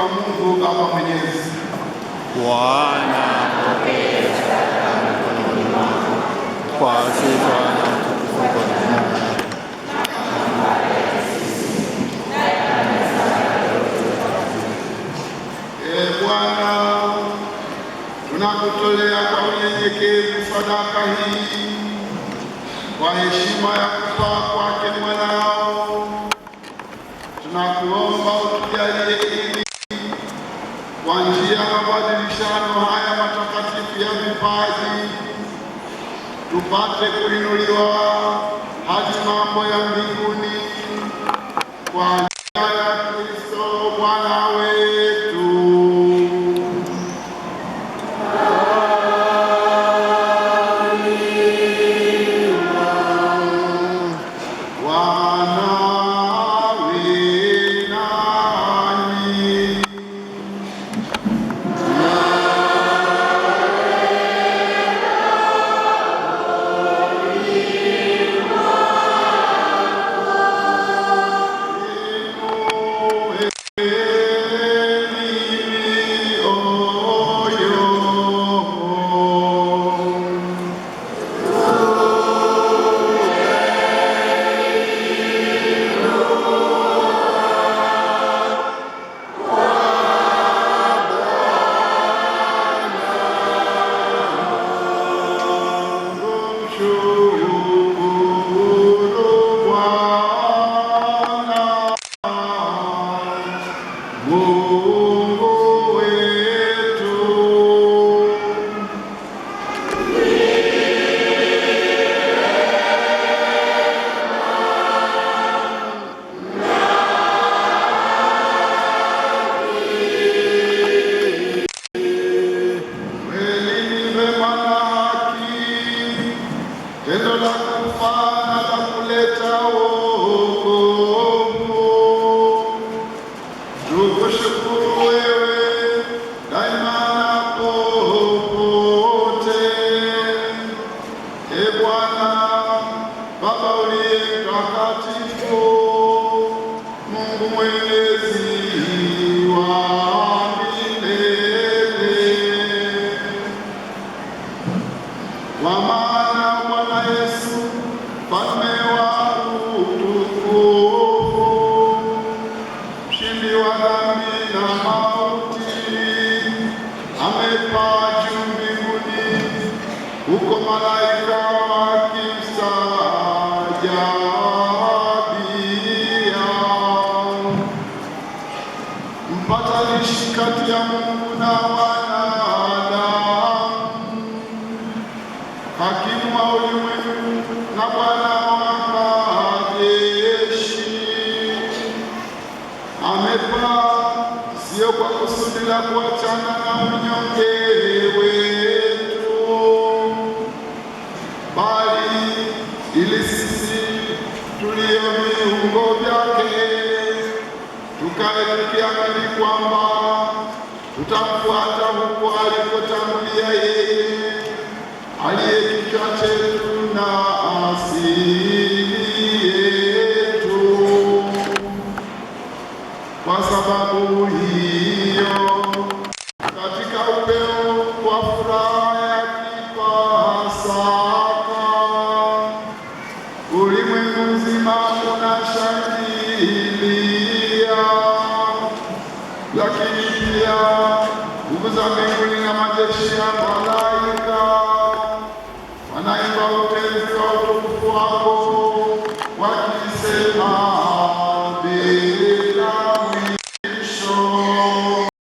kwa Mungu Baba Mwenyezi. Bwana apokee sadaka mikononi mwako kwa sifa na utukufu kwa jina lako. Bwana, tunakutolea kwa unyenyekevu sadaka hii kwa heshima ya kufa kwake mwanao. Tunakuomba utujalie ili kwa njia ya mabadilishano haya matakatifu ya vipaji tupate kuinuliwa hadi mambo ya mbinguni kwa njia ya Kristo Bwana wetu. Tendo la kufa na la kuleta wokovu. Tukushukuru wewe daima na popote. Bwana Baba uliye mtakatifu, Mungu mwenyezi wa milele, wa maana Bwana Yesu mfalme wa utukufu, mshindi wa dhambi na mauti, amepaa juu mbinguni, huko malaika wakimstajabia. Mpatanishi kati ya Mungu na wanadamu, hakimu wa ulimwengu na Bwana wa majeshi, amepaa sio kwa kusudi la kuachana na unyonge wetu, bali ili sisi tulio viungo vyake tukae tukiamini kwamba tutamfuata huko alikotangulia yeye aliye kichwa chetu na asili yetu. Kwa sababu hiyo, katika upeo wa furaha ya Kipasaka, ulimwengu mzima unashangilia, lakini pia nguvu za mbinguni na majeshi ya malaika wanaimba utenzi wa utukufu wako